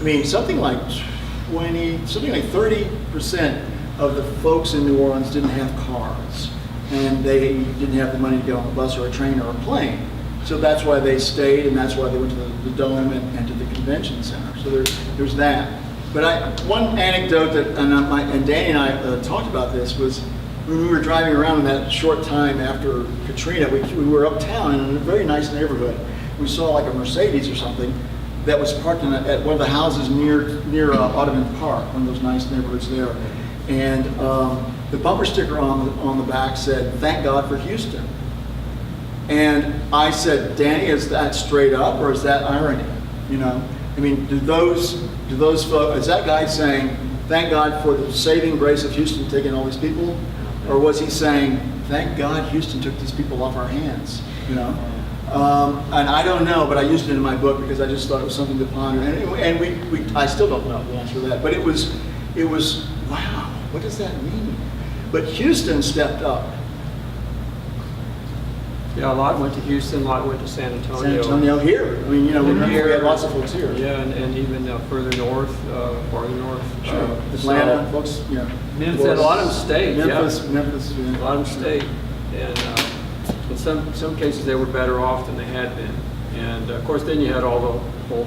I mean, something like 30% of the folks in New Orleans didn't have cars, and they didn't have the money to get on a bus or a train or a plane. So that's why they stayed, and that's why they went to the Dome and to the convention center. So there's that. But one anecdote that, and Danny and I talked about this, was when we were driving around in that short time after Katrina, we were uptown in a very nice neighborhood. We saw like a Mercedes or something that was parked at one of the houses near Audubon Park, one of those nice neighborhoods there. And the bumper sticker on the back said, "Thank God for Houston." And I said, Danny, is that straight up or is that irony? You know, I mean, do those folks, is that guy saying, "Thank God for the saving grace of Houston taking all these people," or was he saying, "Thank God Houston took these people off our hands"? You know, and I don't know, but I used it in my book because I just thought it was something to ponder. And I still don't know the answer to that, but it was wow. What does that mean? But Houston stepped up. Yeah, a lot went to Houston, a lot went to San Antonio. San Antonio here. I mean, you know, we had lots of folks here. Yeah, and even further north, farther north. Sure. Atlanta, folks, yeah. Memphis, a lot of them stayed. Memphis, yeah. yeah. A lot of them stayed. And in some cases they were better off than they had been. And of course then you had all the whole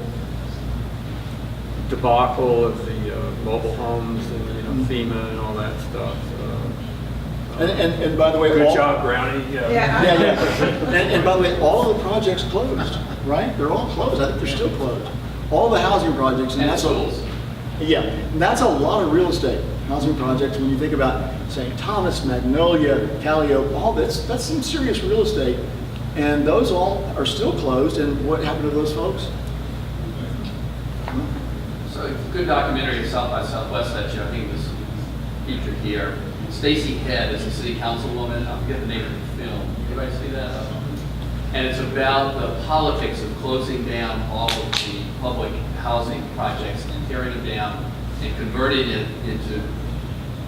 debacle of the mobile homes and FEMA and all that stuff. And by the way, good job, Brownie. Yeah. And by the way, all of the projects closed, right? They're all closed. I think they're still closed. All the housing projects, and that's schools. And that's a lot of real estate. Housing projects. When you think about St. Thomas, Magnolia, Calliope, all that's some serious real estate, and those all are still closed. And what happened to those folks? So it's a good documentary of South by Southwest that I think was featured here. Stacey Head is a city councilwoman. I forget the name of the film. Anybody see that? And it's about the politics of closing down all of the public housing projects and tearing them down and converting it into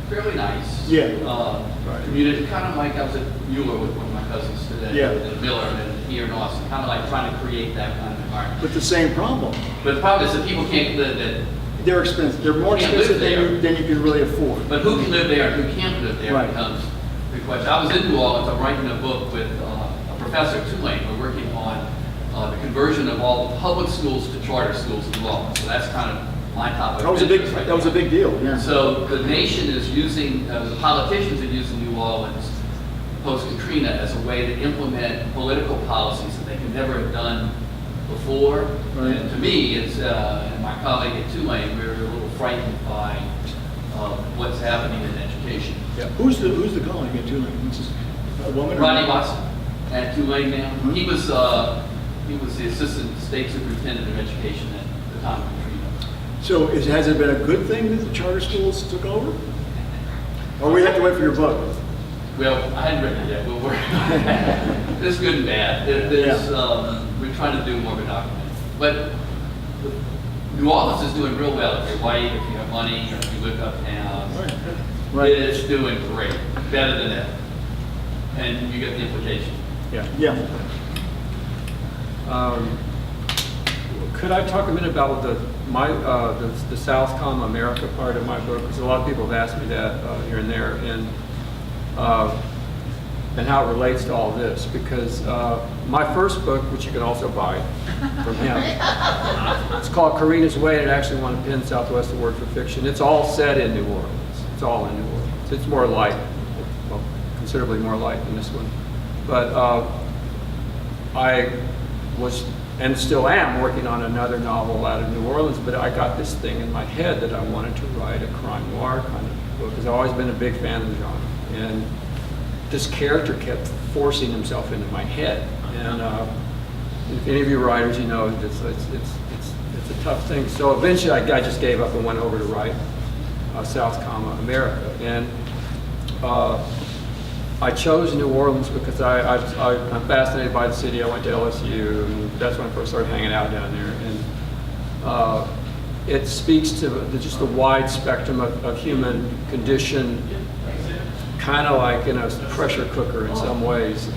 fairly nice community. Kind of like I was at Mueller with one of my cousins today, and Miller, and here in Austin. Kind of like trying to create that kind of environment. But the same problem. But the problem is that people can't live that. They're expensive. They're more expensive than you can really afford. But who can live there and who can't live there becomes the question. I was in New Orleans. I'm writing a book with a professor at Tulane. We're working on the conversion of all the public schools to charter schools in New Orleans. So that's kind of my topic. That was a big deal. Yeah. So the nation is using, the politicians are using New Orleans post-Katrina as a way to implement political policies that they could never have done before. Right. And to me, it's and my colleague at Tulane, we were a little frightened by what's happening in education. Yeah. Who's the colleague at Tulane? A woman? Ronnie Watson at Tulane now. Mm-hmm. He was the assistant state superintendent of education at the time of Katrina. So has it been a good thing that the charter schools took over? Or we have to wait for your book? Well, I hadn't written it yet. We'll work on it. There's good and bad. We're trying to do more of a document. But New Orleans is doing real well. If you're white, if you have money, or if you live uptown, it's doing great. Better than ever. And you get the implication. Yeah. Could I talk a minute about the South, America part of my book? Because a lot of people have asked me that here and there, and how it relates to all this. Because my first book, which you can also buy from him, it's called Katrina's Way, and it actually won a PEN Southwest Award for fiction. It's all set in New Orleans. It's all in New Orleans. It's more light, well, considerably more light than this one. But I was, and still am, working on another novel out of New Orleans, but I got this thing in my head that I wanted to write a crime noir kind of book, because I've always been a big fan of the genre. And this character kept forcing himself into my head. And if any of you writers, you know, it's a tough thing. So eventually I just gave up and went over to write South, America. And I chose New Orleans because I'm fascinated by the city. I went to LSU, and that's when I first started hanging out down there. And it speaks to just the wide spectrum of human condition, kind of like in a pressure cooker in some ways.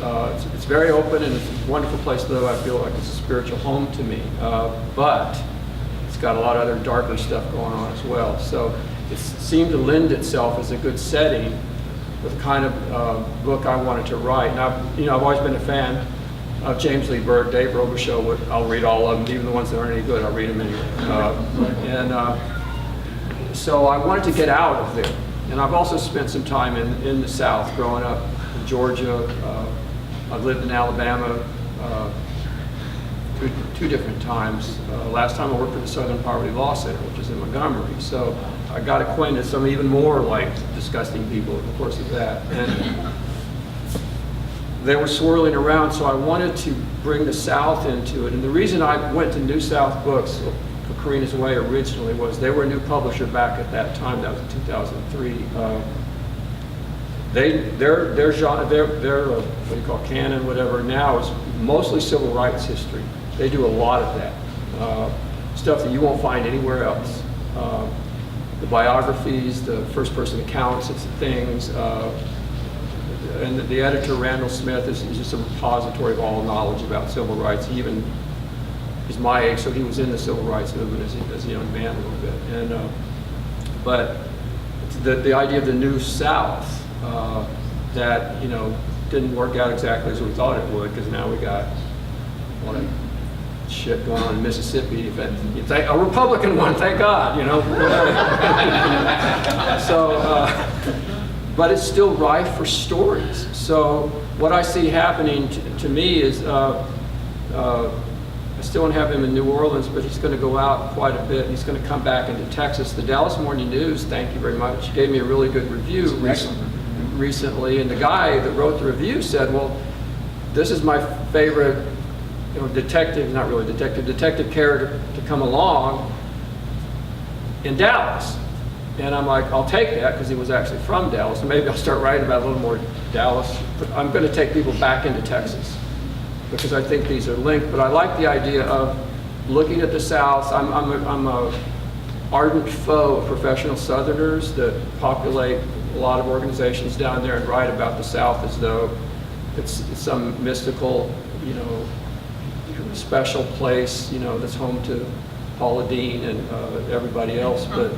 It's very open, and it's a wonderful place to live. I feel like it's a spiritual home to me. But it's got a lot of other darker stuff going on as well. So it seemed to lend itself as a good setting for the kind of book I wanted to write. And I've always been a fan of James Lee Burke, Dave Robichaux. I'll read all of them, even the ones that aren't any good. I'll read them anyway. So I wanted to get out of there. And I've also spent some time in the South, growing up in Georgia. I've lived in Alabama two different times. Last time I worked for the Southern Poverty Law Center, which is in Montgomery. So I got acquainted with some even more like disgusting people in the course of that. And they were swirling around, so I wanted to bring the South into it. And the reason I went to New South Books for Karina's Way originally was they were a new publisher back at that time. That was in 2003. Their genre, their what do you call it, canon, whatever, now is mostly civil rights history. They do a lot of that stuff that you won't find anywhere else. The biographies, the first-person accounts of things, and the editor Randall Smith is just a repository of all knowledge about civil rights. He's my age, so he was in the civil rights movement as a young man a little bit. But the idea of the New South that didn't work out exactly as we thought it would, because now we got all that shit going on in Mississippi. A Republican one, thank God, but it's still rife for stories. So what I see happening to me is, I still don't have him in New Orleans, but he's going to go out quite a bit. He's going to come back into Texas. The Dallas Morning News, thank you very much, gave me a really good review recently, and the guy that wrote the review said, well, this is my favorite detective character to come along in Dallas. And I'm like, I'll take that, because he was actually from Dallas. And maybe I'll start writing about a little more Dallas. But I'm going to take people back into Texas, because I think these are linked. But I like the idea of looking at the South. I'm a ardent foe of professional Southerners that populate a lot of organizations down there and write about the South as though it's some mystical, special place, that's home to Paula Deen and everybody else. But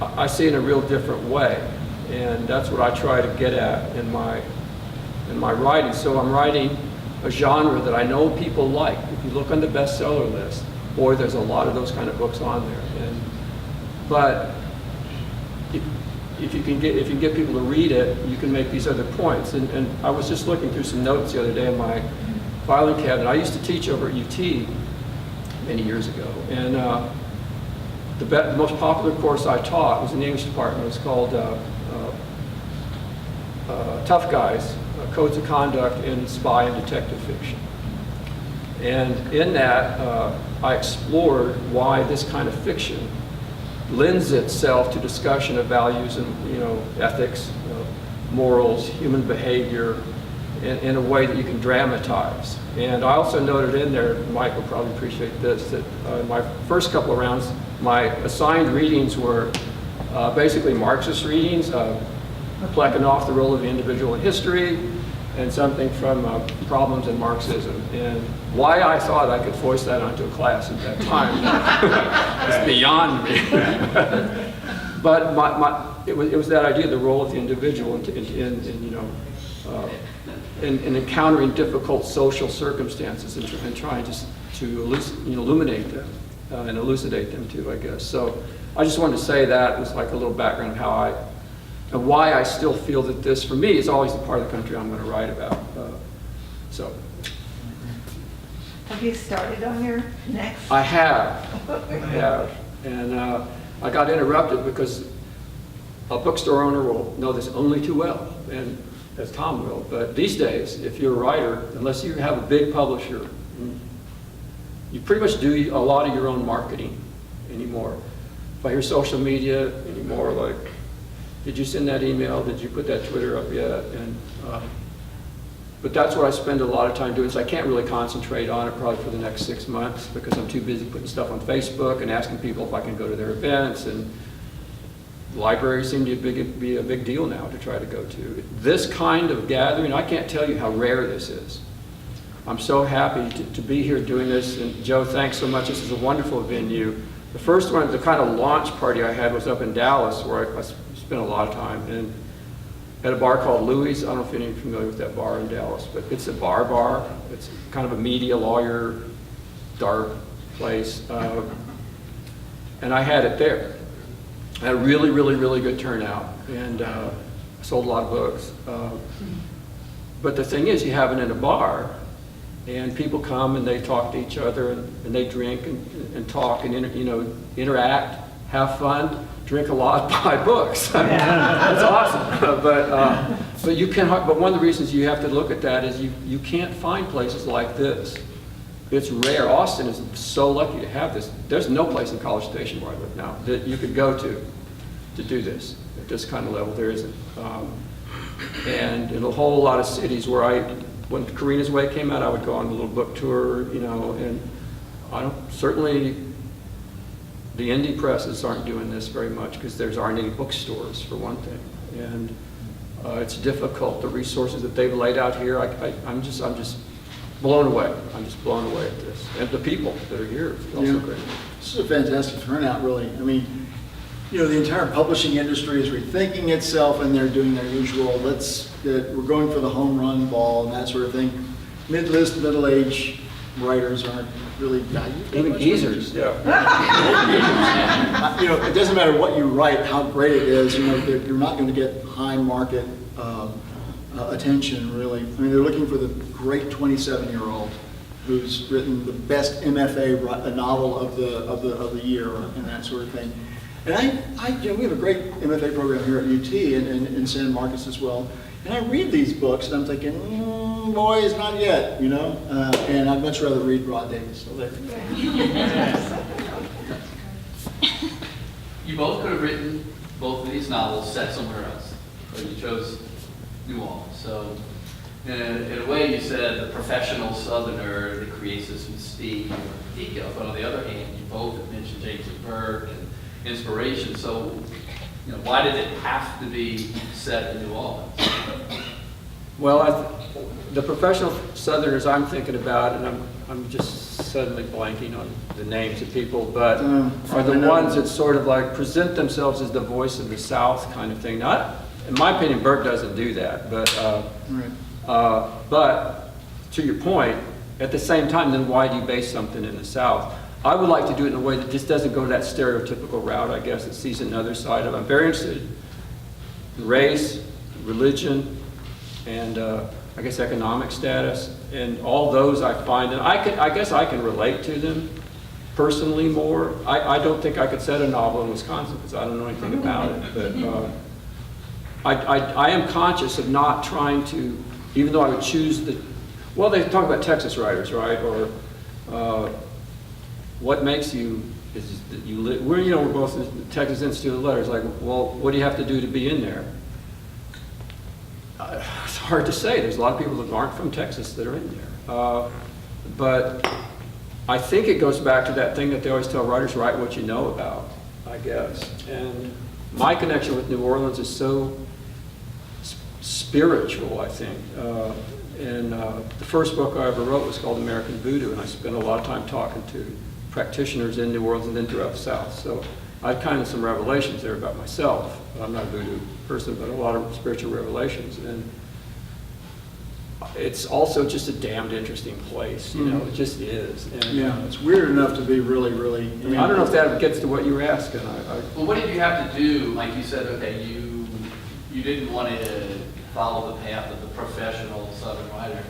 I see it in a real different way, and that's what I try to get at in my writing. So I'm writing a genre that I know people like. If you look on the bestseller list, boy, there's a lot of those kind of books on there. But if you can get people to read it, you can make these other points. And I was just looking through some notes the other day in my filing cabinet. I used to teach over at UT many years ago, and the most popular course I taught was in the English department. It was called Tough Guys, Codes of Conduct in Spy and Detective Fiction. And in that, I explored why this kind of fiction lends itself to discussion of values and ethics, morals, human behavior, in a way that you can dramatize. And I also noted in there, Mike will probably appreciate this, that in my first couple of rounds, my assigned readings were basically Marxist readings, Plekhanov, The Role of the Individual in History, and something from Problems in Marxism. And why I thought I could voice that onto a class at that time is beyond me. But it was that idea, the role of the individual in encountering difficult social circumstances and trying to illuminate them and elucidate them too, I guess. So I just wanted to say that was like a little background of and why I still feel that this, for me, is always the part of the country I'm going to write about. Have you started on your next? I have. And I got interrupted because a bookstore owner will know this only too well, and as Tom will, but these days, if you're a writer, unless you have a big publisher, you pretty much do a lot of your own marketing anymore. If I hear social media anymore, like, did you send that email? Did you put that Twitter up yet? And but that's what I spend a lot of time doing, so I can't really concentrate on it probably for the next 6 months, because I'm too busy putting stuff on Facebook and asking people if I can go to their events, and libraries seem to be a big deal now to try to go to. This kind of gathering, I can't tell you how rare this is. I'm so happy to be here doing this. And Joe, thanks so much. This is a wonderful venue. The first one, the kind of launch party I had was up in Dallas, where I spent a lot of time, and at a bar called Louis. I don't know if anyone's familiar with that bar in Dallas, but it's a bar. It's kind of a media lawyer, dark place. And I had it there. I had a really, really, really good turnout, and I sold a lot of books. But the thing is, you have it in a bar, and people come and they talk to each other, and they drink and talk and interact, have fun, drink a lot, buy books. I mean, that's awesome. But you can. But one of the reasons you have to look at that is you can't find places like this. It's rare. Austin is so lucky to have this. There's no place in College Station where I live now that you could go to do this at this kind of level. There isn't. And in a whole lot of cities where when Karina's Way came out, I would go on a little book tour, and certainly the indie presses aren't doing this very much because there aren't any bookstores, for one thing. And it's difficult. The resources that they've laid out here, I'm just blown away. I'm just blown away at this. And the people that are here is also great. This is a fantastic turnout, really. I mean, the entire publishing industry is rethinking itself, and they're doing their usual, we're going for the home run ball and that sort of thing. Mid-list, middle-age writers aren't really valued. Even geezers, yeah. It doesn't matter what you write, how great it is, you're not going to get high market attention, really. I mean, they're looking for the great 27-year-old who's written the best MFA novel of the year and that sort of thing. And we have a great MFA program here at UT and in San Marcos as well. And I read these books and I'm thinking, boys, not yet, and I'd much rather read Rod Davis. So there. You both could have written both of these novels set somewhere else, but you chose New Orleans. So in a way, you said the professional Southerner that creates this mystique or detail. But on the other hand, you both have mentioned James Burke and inspiration. So, why did it have to be set in New Orleans? Well, the professional Southerners I'm thinking about, and I'm just suddenly blanking on the names of people, but are the ones that sort of like present themselves as the voice of the South kind of thing. Not, in my opinion, Burke doesn't do that, but to your point, at the same time, then why do you base something in the South? I would like to do it in a way that just doesn't go that stereotypical route, I guess, that sees another side of it. I'm very interested in race, religion, and I guess economic status, and all those I find, and I guess I can relate to them personally more. I don't think I could set a novel in Wisconsin because I don't know anything about it, but I am conscious of not trying to, even though I would choose they talk about Texas writers, right, or what makes you is that you live. We're both in the Texas Institute of Letters. Like, well, what do you have to do to be in there? It's hard to say. There's a lot of people that aren't from Texas that are in there. But I think it goes back to that thing that they always tell writers: write what you know about, I guess. And my connection with New Orleans is so spiritual, I think. And the first book I ever wrote was called American Voodoo, and I spent a lot of time talking to practitioners in New Orleans and then throughout the South. So I had kind of some revelations there about myself. I'm not a voodoo person, but a lot of spiritual revelations. And it's also just a damned interesting place, it just is. And, it's weird enough to be really, really... I don't know if that gets to what you were asking. Well, what did you have to do? Like you said, okay, you didn't want to follow the path of the professional Southern writer.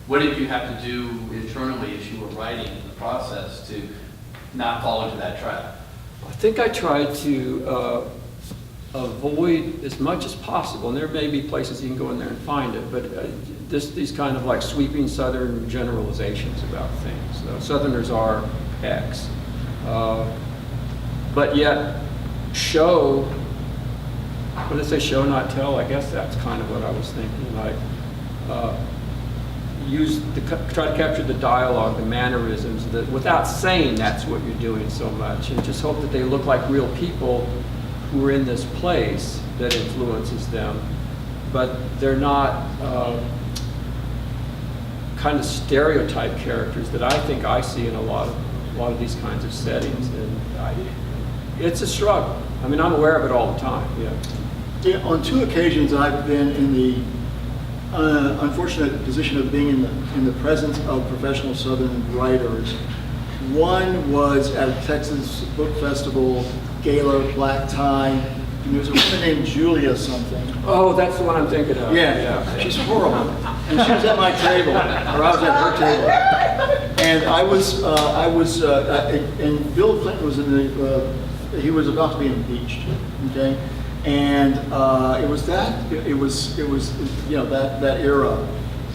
What did you have to do internally as you were writing in the process to not fall into that trap? I think I tried to avoid as much as possible, and there may be places you can go in there and find it, but these kind of like sweeping Southern generalizations about things. Southerners are X, but yet show, what did I say, show not tell? I guess that's kind of what I was thinking, like try to capture the dialogue, the mannerisms, without saying that's what you're doing so much, and just hope that they look like real people who are in this place that influences them, but they're not kind of stereotype characters that I think I see in a lot of these kinds of settings, and it's a struggle. I mean, I'm aware of it all the time. Yeah. Yeah, on 2 occasions, I've been in the unfortunate position of being in the presence of professional Southern writers. One was at a Texas Book Festival, gala, black tie, and there was a woman named Julia something. Oh, that's the one I'm thinking of. Yeah, she's horrible. And she was at my table, or I was at her table. And and Bill Clinton was he was about to be impeached, okay? And it was that era.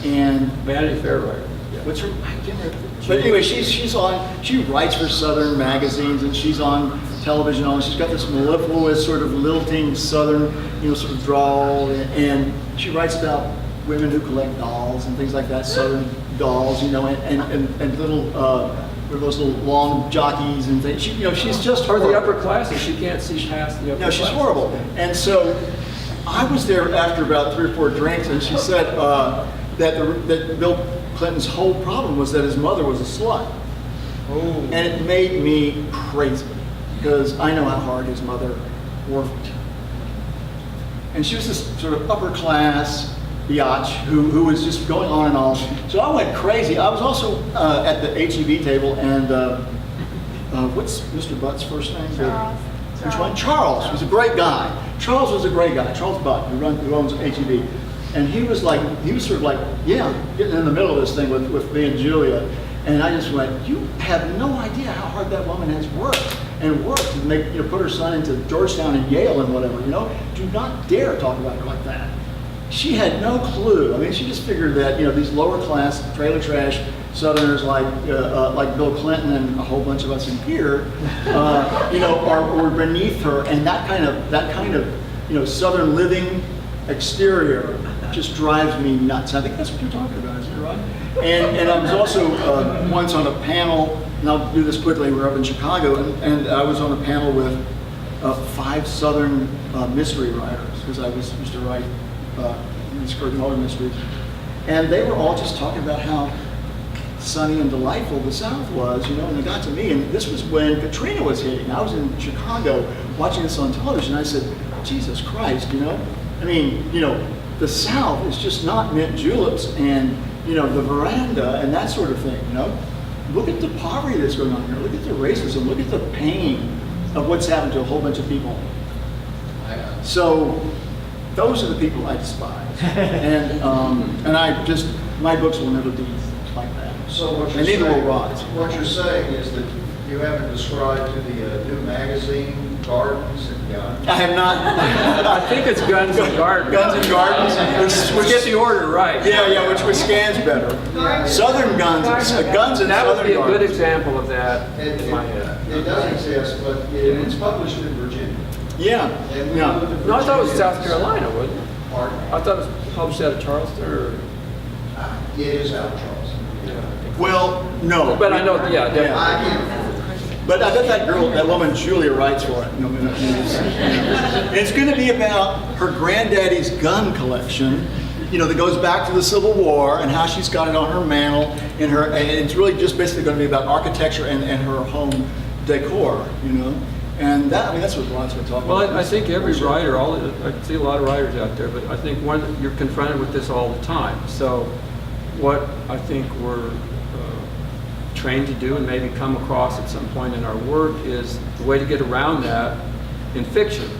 And Vanity Fair writer. Yeah. what's her? I can't remember. But anyway, she writes for Southern magazines, and she's on television. And she's got this mellifluous sort of lilting Southern, sort of drawl, and she writes about women who collect dolls and things like that, Southern dolls, and little. Those little long jockeys and things. She's just Or the horrible. upper classes, she can't see past the upper No, she's classes. horrible. And so I was there after about 3 or 4 drinks, and she said that Bill Clinton's whole problem was that his mother was a slut. Oh. And it made me crazy because I know how hard his mother worked. And she was this sort of upper class biatch who was just going on and on. So I went crazy. I was also at the HEB table, and what's Mr. Butt's first name? Charles. Which one? Charles. He was a great guy. Charles was a great guy. Charles Butt, who owns HEB. And he was sort of like, yeah, getting in the middle of this thing with me and Julia. And I just went, you have no idea how hard that woman has worked to make, put her son into Georgetown and Yale and whatever, Do not dare talk about her like that. She had no clue. I mean, she just figured that these lower class trailer trash Southerners like Bill Clinton and a whole bunch of us in here, were beneath her, and that kind of Southern living exterior just drives me nuts. I think that's what you're talking about, isn't it, Rod? And I was also once on a panel, and I'll do this quickly. We were up in Chicago, and I was on a panel with 5 Southern mystery writers because I used to write. These Kurt Miller mysteries, and they were all just talking about how sunny and delightful the South was, and they got to me, and this was when Katrina was hitting. I was in Chicago watching this on television. I said, Jesus Christ, I mean, the South is just not mint juleps and, the veranda and that sort of thing, Look at the poverty that's going on here. Look at the racism. Look at the pain of what's happened to a whole bunch of people. So, those are the people I despise, and my books will never be like that. So what you're And neither will saying, Rod's. what you're saying is that you haven't described to the new magazine Gardens and Guns. I have not. I think it's Guns and Gardens. Guns and Gardens. We'll get the order right. Yeah, which scans better. Southern Guns, Guns and That would Southern be a good Gardens. example of that It in my head. does exist, but it's published in Virginia. Yeah, And we yeah. live in No, I thought it was Virginia. South Carolina, wasn't it? Pardon? I thought it was published out of Charleston, or... It is out of Charleston. Well, no. But I know, yeah, definitely. I can't. But I bet that woman Julia writes for it. And it's going to be about her granddaddy's gun collection, that goes back to the Civil War and how she's got it on her mantle. And it's really just basically going to be about architecture and her home decor, And that's what Ron's going to talk about. Well, I think every writer, I see a lot of writers out there, but I think you're confronted with this all the time. So what I think we're trained to do and maybe come across at some point in our work is the way to get around that in fiction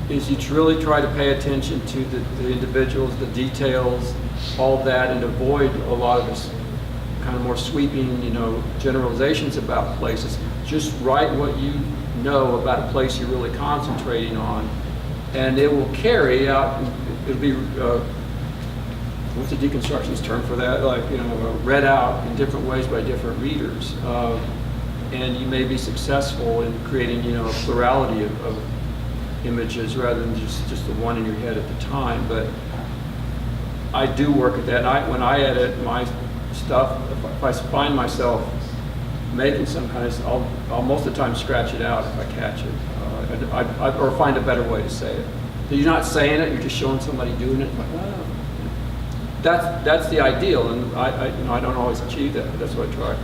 is you really try to pay attention to the individuals, the details, all that, and avoid a lot of this kind of more sweeping, generalizations about places. Just write what you know about a place you're really concentrating on, and it will carry out. It'll be what's the deconstructionist term for that? Read out in different ways by different readers, and you may be successful in creating, a plurality of images rather than just the one in your head at the time. But I do work at that. And when I edit my stuff, if I find myself making some kind of, I'll most of the time scratch it out if I catch it, or find a better way to say it. So you're not saying it, you're just showing somebody doing it. Like, wow. that's the ideal, and I don't always achieve that, but that's what I try.